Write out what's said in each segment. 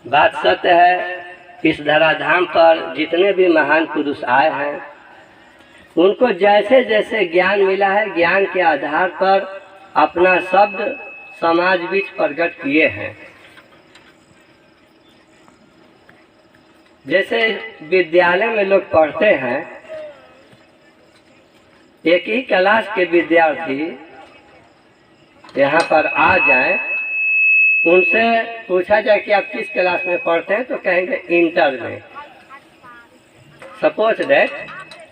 बात सत्य है। इस धराधाम पर जितने भी महान पुरुष आए हैं, उनको जैसे जैसे ज्ञान मिला है, ज्ञान के आधार पर अपना शब्द समाज बीच प्रकट किए हैं। जैसे विद्यालय में लोग पढ़ते हैं, एक ही क्लास के विद्यार्थी यहाँ पर आ जाएं, उनसे पूछा जाए कि आप किस क्लास में पढ़ते हैं, तो कहेंगे इंटर में। सपोज दैट,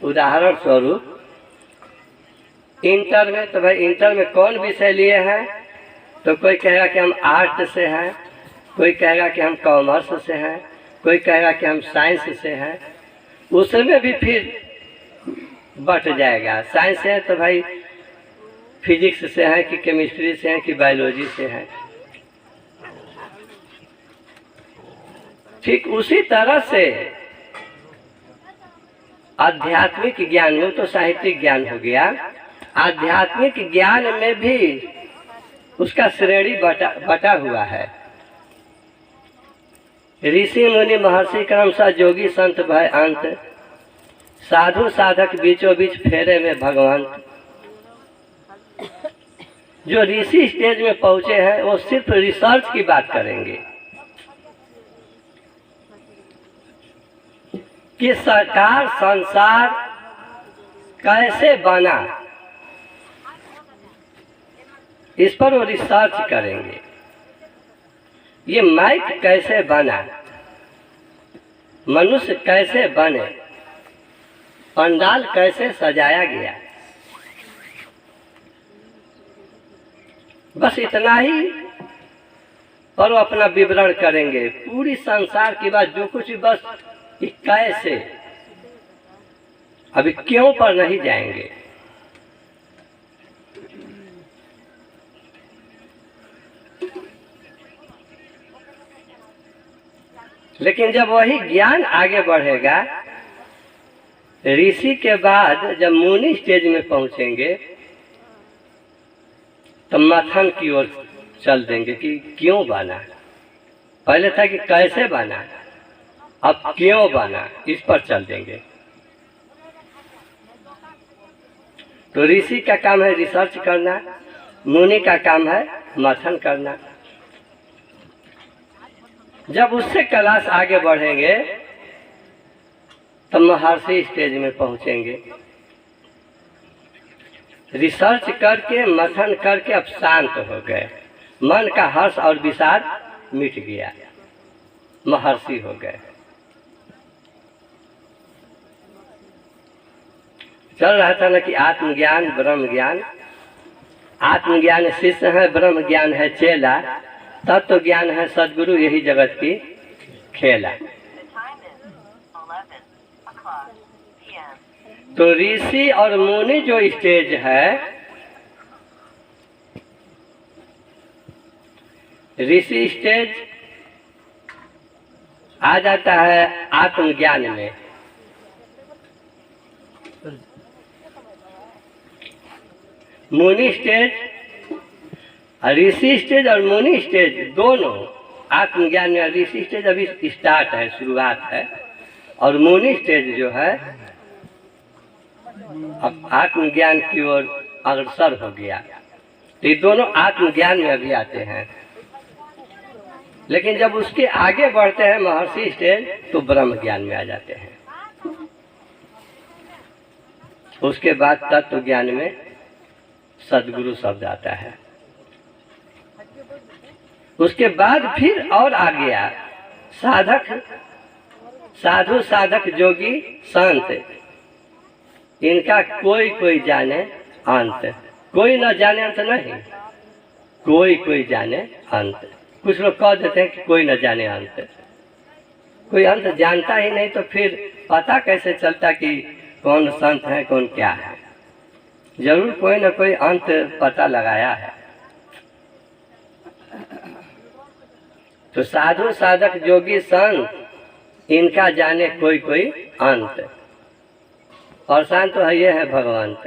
उदाहरण स्वरूप इंटर में, तो भाई इंटर में कौन विषय लिए हैं? तो कोई कहेगा कि हम आर्ट से हैं, कोई कहेगा कि हम कॉमर्स से हैं, कोई कहेगा कि हम साइंस से हैं। उसमें भी फिर बट जाएगा। साइंस है तो भाई फिजिक्स से है कि केमिस्ट्री से है कि बायोलॉजी से है। ठीक उसी तरह से आध्यात्मिक ज्ञान में, तो साहित्यिक ज्ञान हो गया, आध्यात्मिक ज्ञान में भी उसका श्रेणी बटा हुआ है। ऋषि मुनि महर्षि क्रमशः जोगी संत भय अंत, साधु साधक बीचों बीच फेरे में भगवंत। जो ऋषि स्टेज में पहुंचे हैं वो सिर्फ रिसर्च की बात करेंगे कि सरकार संसार कैसे बना, इस पर वो रिसर्च करेंगे। ये माइक कैसे बना, मनुष्य कैसे बने, पंडाल कैसे सजाया गया, बस इतना ही। और वो अपना विवरण करेंगे पूरी संसार की बात, जो कुछ, बस कैसे। अभी क्यों पर नहीं जाएंगे। लेकिन जब वही ज्ञान आगे बढ़ेगा, ऋषि के बाद जब मुनि स्टेज में पहुंचेंगे, तो मथन की ओर चल देंगे कि क्यों बना। पहले था कि कैसे बना, अब क्यों बना, इस पर चल देंगे। तो ऋषि का काम है रिसर्च करना, मुनि का काम है मथन करना। जब उससे क्लास आगे बढ़ेंगे तो महर्षि स्टेज में पहुंचेंगे। रिसर्च करके, मथन करके अब शांत हो गए, मन का हर्ष और विषाद मिट गया, महर्षि हो गए। चल रहा था ना कि आत्मज्ञान ब्रह्म ज्ञान, आत्मज्ञान शिष्य है, ब्रह्म ज्ञान है चेला, तत्व ज्ञान है सदगुरु, यही जगत की खेला। तो ऋषि और मुनि जो स्टेज है, ऋषि स्टेज आ जाता है आत्मज्ञान में। मुनि स्टेज, ऋषि स्टेज और मुनि स्टेज दोनों आत्मज्ञान में। ऋषि स्टेज अभी स्टार्ट है, शुरुआत है, और मुनि स्टेज जो है अब आत्मज्ञान की ओर अग्रसर हो गया। तो ये दोनों आत्मज्ञान में अभी आते हैं। लेकिन जब उसके आगे बढ़ते हैं महर्षि स्टेज, तो ब्रह्म ज्ञान में आ जाते हैं। उसके बाद तत्व ज्ञान में सदगुरु शब्द आता है। उसके बाद फिर और आ गया साधक, साधु साधक जोगी संत। इनका कोई कोई जाने अंत, कोई न जाने अंत नहीं, कोई कोई जाने अंत। कुछ लोग कह देते हैं कि कोई न जाने अंत, कोई अंत जानता ही नहीं, तो फिर पता कैसे चलता कि कौन संत है कौन क्या है। जरूर कोई न कोई अंत पता लगाया है। तो साधु साधक जोगी संत, इनका जाने कोई कोई अंत, और शांत तो है, ये है भगवंत।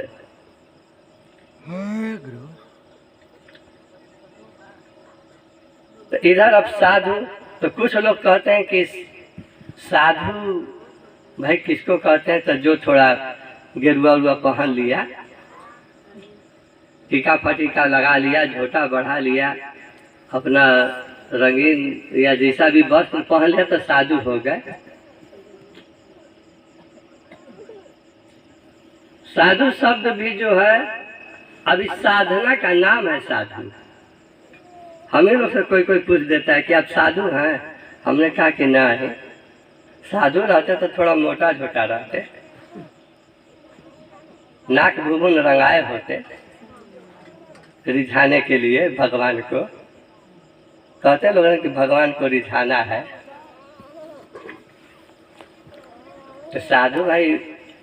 तो इधर अब साधु तो कुछ लोग कहते हैं कि साधु भाई किसको कहते हैं, तो जो थोड़ा गेरुआ उरुआ पहन लिया, टीका फटीका लगा लिया, झोटा बढ़ा लिया, अपना रंगीन या जैसा भी वस्त्र पहन लिया तो साधु हो गए। साधु शब्द भी जो है अभी साधना का नाम है साधु। हमें लोग से कोई कोई पूछ देता है कि आप साधु हैं, हमने कहा कि ना है। साधु रहते तो थोड़ा मोटा झोटा रहते, नाक भूभुन रंगाए होते, रिझाने के लिए भगवान को। कहते लोग कि भगवान को रिझाना है, तो साधु भाई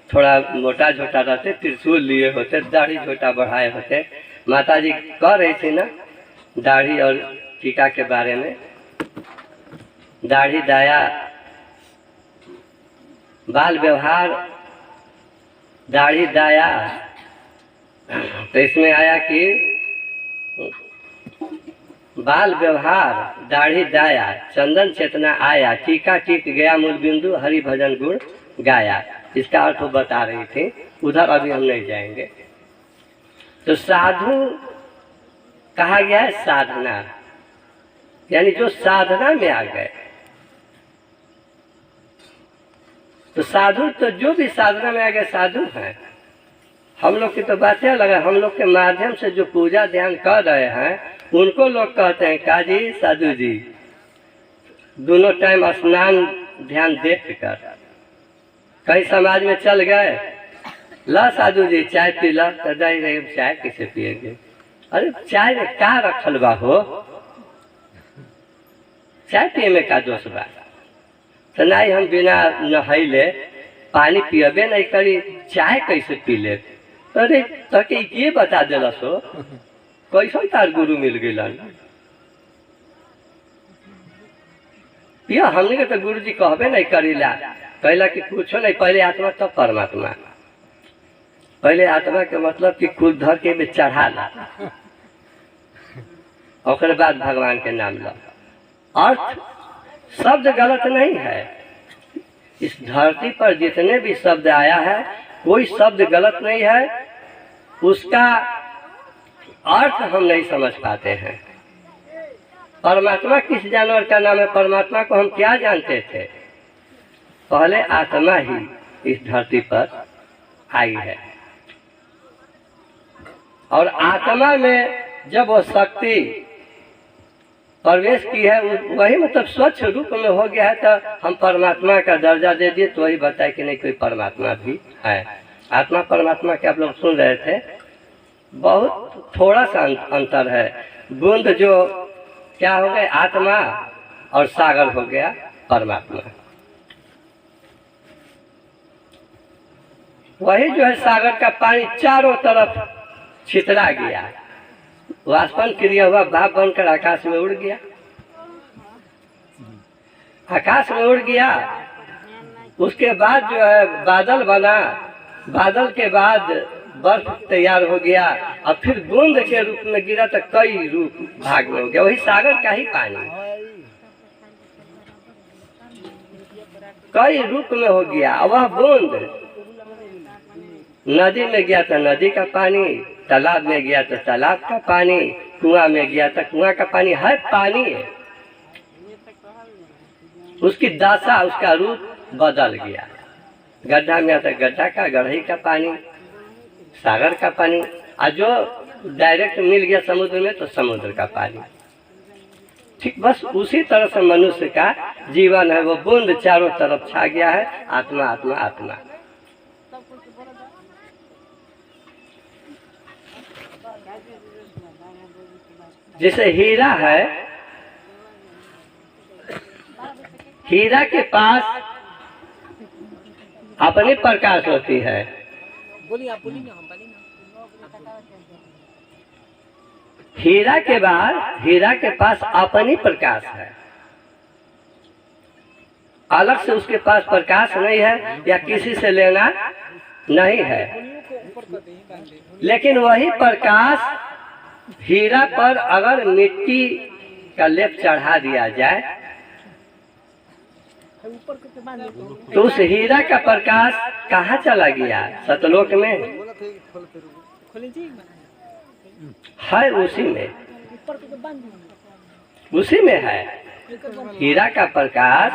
थोड़ा मोटा झोटा रहते, त्रिशूल लिए होते, दाढ़ी झोटा बढ़ाए होते। माता जी कह रही थी ना दाढ़ी और टीका के बारे में, दाढ़ी दाया बाल व्यवहार, दाढ़ी दाया। तो इसमें आया कि बाल व्यवहार दाढ़ी दाया, चंदन चेतना आया, टीका टीक गया मूल बिंदु, हरि भजन गुण गाया। इसका अर्थ वो बता रही थी, उधर अभी हम नहीं जाएंगे। तो साधु कहा गया है साधना, यानी जो साधना में आ गए। तो साधु तो जो भी साधना में आ गए साधु हैं। हम लोग की तो बातें अलग है, हम लोग के माध्यम से जो पूजा ध्यान कर रहे हैं उनको लोग कहते हैं काजी साधु जी। दोनों टाइम स्नान ध्यान देख कर कई समाज में चल गए, ला साधु जी चाय पी ला, नहीं नहीं चाय कैसे पिएंगे, अरे चाय में क्या रखल बा हो, चाय पिए में का दोष बा। तो नहीं हम बिना नहैले पानी पियबे नहीं करी, चाय कैसे पी ले। अरे तके ये बता दिला सो कैसा तार गुरु मिल गया। हमने के तो गुरु जी कहबे नहीं करीला, कहला कि कुछो नहीं, पहले आत्मा तब परमात्मा। पहले आत्मा के मतलब कि कुल धर के में चढ़ा ला, और बाद भगवान के नाम ला। अर्थ शब्द गलत नहीं है, इस धरती पर जितने भी शब्द आया है कोई शब्द गलत नहीं है, उसका अर्थ हम नहीं समझ पाते हैं। परमात्मा किस जानवर का नाम है, परमात्मा को हम क्या जानते थे। पहले आत्मा ही इस धरती पर आई है, और आत्मा में जब वो शक्ति प्रवेश की है, वही मतलब स्वच्छ रूप में हो गया है, तो हम परमात्मा का दर्जा दे दिए। तो वही बताए कि नहीं कोई परमात्मा भी है। आत्मा परमात्मा के आप लोग सुन रहे थे, बहुत थोड़ा सा अंतर है। बूंद जो क्या हो गए आत्मा, और सागर हो गया परमात्मा। वही जो है सागर का पानी चारों तरफ छितरा गया, वाष्पन क्रिया हुआ, भाप बनकर आकाश में उड़ गया। आकाश में उड़ गया, उसके बाद जो है बादल बना, बादल के बाद बर्फ तैयार हो गया, और फिर बूंद के रूप में गिरा तो कई रूप भाग में हो गया। वही सागर का ही पानी कई रूप में हो गया। वह बूंद नदी में गया तो नदी का पानी, तालाब में गया तो तालाब का पानी, कुआं में गया तो कुआं का पानी, हर पानी है। उसकी दशा, उसका रूप बदल गया। गड्ढा में आता गड्ढा का, गढ़ई का पानी, सागर का पानी, और जो डायरेक्ट मिल गया समुद्र में तो समुद्र का पानी। ठीक बस उसी तरह से मनुष्य का जीवन है, वो बूंद चारों तरफ छा गया है। आत्मा आत्मा आत्मा। जैसे हीरा है, हीरा के पास अपनी प्रकाश होती है। हीरा के बाद हीरा के पास अपनी प्रकाश है, अलग से उसके पास प्रकाश नहीं है या किसी से लेना नहीं है। लेकिन वही प्रकाश हीरा पर अगर मिट्टी का लेप चढ़ा दिया जाए तो उस हीरा का प्रकाश कहाँ चला गया? सतलोक में है, उसी में है। हीरा का प्रकाश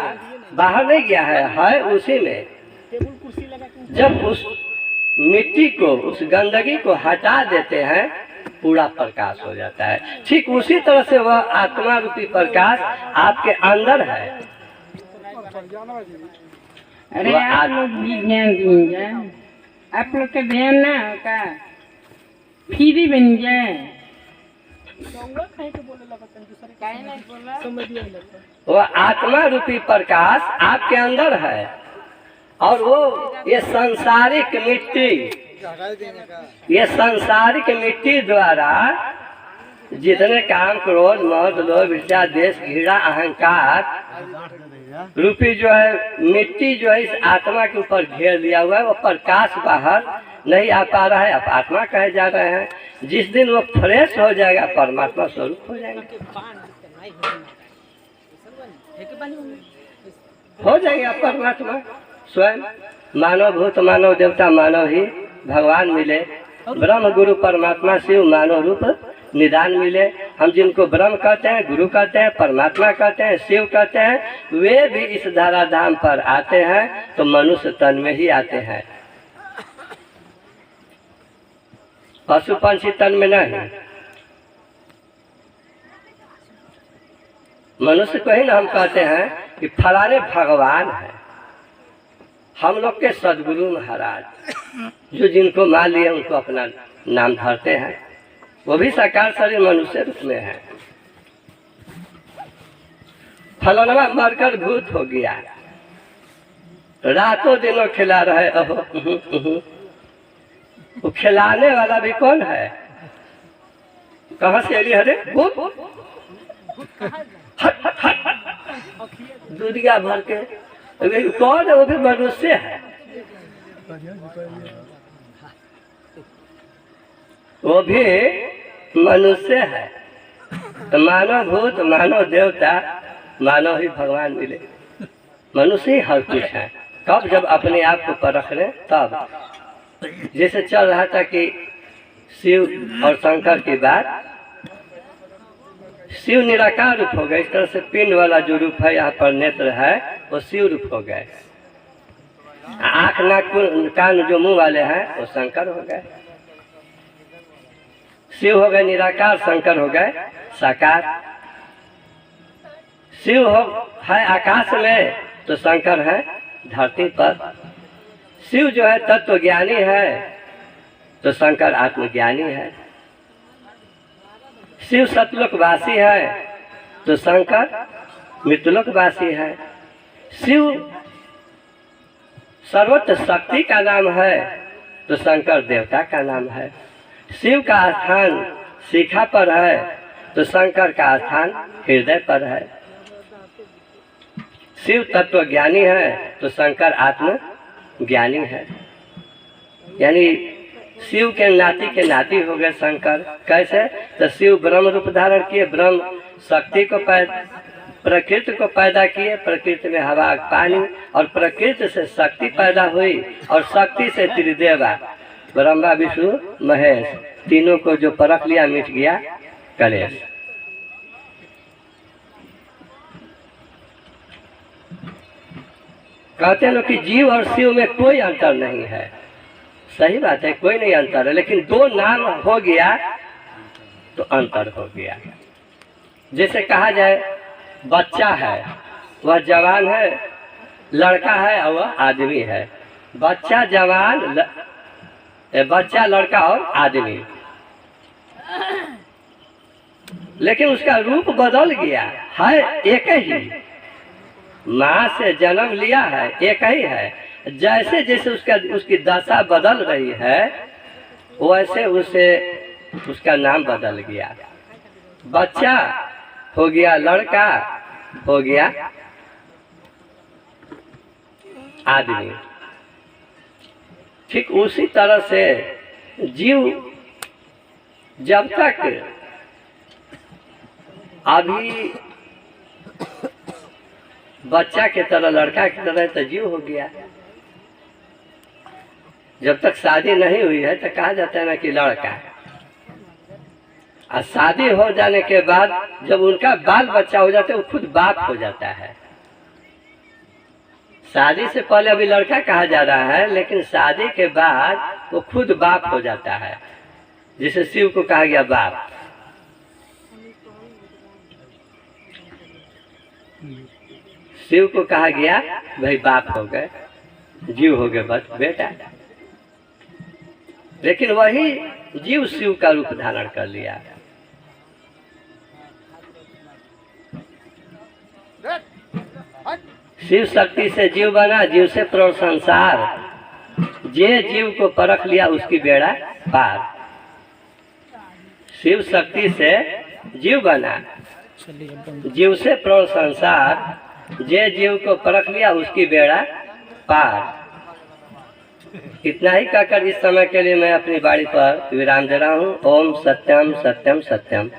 बाहर नहीं गया है उसी में। जब उस मिट्टी को, उस गंदगी को हटा देते हैं, पूरा प्रकाश हो जाता है। ठीक उसी तरह से वह आत्मा रूपी प्रकाश आपके अंदर है। अरे आप लोग भी ज्ञान दीजिए, आप लोग का ध्यान ना होगा, फ्री बन जाए। वो आत्मा रूपी प्रकाश आपके अंदर है, और वो ये सांसारिक मिट्टी द्वारा जितने काम, क्रोध, मद, लोभ, ईर्ष्या, द्वेष, घृणा, अहंकार रूपी जो है मिट्टी जो है इस आत्मा के ऊपर घेर लिया हुआ है, वो प्रकाश बाहर नहीं आ पा रहा है। अब आत्मा कहे जा रहे हैं। जिस दिन वो फ्रेश हो जाएगा, परमात्मा स्वरूप हो जाएगा, हो जाएगा परमात्मा स्वयं। मानव भूत, मानव देवता, मानव ही भगवान मिले। ब्रह्म गुरु परमात्मा शिव मानव रूप निदान मिले। हम जिनको ब्रह्म कहते हैं, गुरु कहते हैं, परमात्मा कहते हैं, शिव कहते हैं, वे भी इस धराधाम पर आते हैं तो मनुष्य तन में ही आते हैं, पशु पंछी तन में नहीं। मनुष्य को ही ना हम कहते हैं कि फलाने भगवान है। हम लोग के सदगुरु महाराज जो जिनको मान लिए उनको अपना नाम धरते हैं, वो भी साकार शरीर मनुष्य रूप में है। फलाना मरकर भूत हो गया, रातों दिनों खिला रहे। वो खिलाने वाला भी कौन है? कहाँ से अली? हरे भूत दुनिया भर के कौन है? वो भी मनुष्य है, वो भी मनुष्य है। तो मानव भूत, मानव देवता, मानव ही भगवान मिले। मनुष्य ही हर कुछ है। कब? जब अपने आप को परख लें तब। जैसे चल रहा था कि शिव और शंकर की बात, शिव निराकार रूप हो गए। इस तरह से पिंड वाला जो रूप है यहाँ पर नेत्र है, वो शिव रूप हो गए। आँख, नाक, कान जो मुंह वाले हैं वो शंकर हो गए। शिव हो गए निराकार, शंकर हो गए साकार। शिव है आकाश में तो शंकर है धरती पर। शिव जो है तत्वज्ञानी है तो शंकर आत्मज्ञानी है। शिव सतलोकवासी है तो शंकर मृत्युलोकवासी है। शिव सर्वत्र शक्ति का नाम है तो शंकर देवता का नाम है। शिव का स्थान शिखा पर है तो शंकर का स्थान हृदय पर है। शिव तत्वज्ञानी है तो शंकर आत्मज्ञानी है। यानी शिव के नाती हो गए शंकर। कैसे? तो शिव ब्रह्म रूप धारण किए, ब्रह्म शक्ति को प्रकृति को पैदा किए। प्रकृति में हवा, पानी, और प्रकृति से शक्ति पैदा हुई, और शक्ति से त्रिदेवा ब्रह्मा, विष्णु, महेश, तीनों को जो परख लिया मिट गया कलेश। कहते हैं लोग कि जीव और शिव में कोई अंतर नहीं है। सही बात है, कोई नहीं अंतर है, लेकिन दो नाम हो गया तो अंतर हो गया। जैसे कहा जाए बच्चा है, वह जवान है, लड़का है और वह आदमी है। बच्चा, जवान, बच्चा, लड़का और आदमी, लेकिन उसका रूप बदल गया है, एक ही। माँ से जन्म लिया है, एक ही है। जैसे जैसे उसकी दशा बदल रही है वैसे उसे उसका नाम बदल गया। बच्चा हो गया, लड़का हो गया आदमी। ठीक उसी तरह से जीव जब तक अभी बच्चा की तरह, लड़का की तरह तो जीव हो गया। जब तक शादी नहीं हुई है तो कहा जाता है ना कि लड़का है। और शादी हो जाने के बाद जब उनका बाल बच्चा हो जाता है वो खुद बाप हो जाता है। शादी से पहले अभी लड़का कहा जा रहा है, लेकिन शादी के बाद वो खुद बाप हो जाता है, जिसे शिव को कहा गया बाप। शिव को कहा गया भाई बाप हो गए, जीव हो गए बस बेटा। लेकिन वही जीव शिव का रूप धारण कर लिया। शिव शक्ति से जीव बना, जीव से प्रौढ़ संसार। जे जीव को परख लिया उसकी बेड़ा पार। शिव शक्ति से जीव बना, जीव से प्रौढ़ संसार। जे जीव को परख लिया उसकी बेड़ा पार। इतना ही कहकर इस समय के लिए मैं अपनी बाड़ी पर विराम दे रहा हूँ। ओम सत्यम सत्यम सत्यम।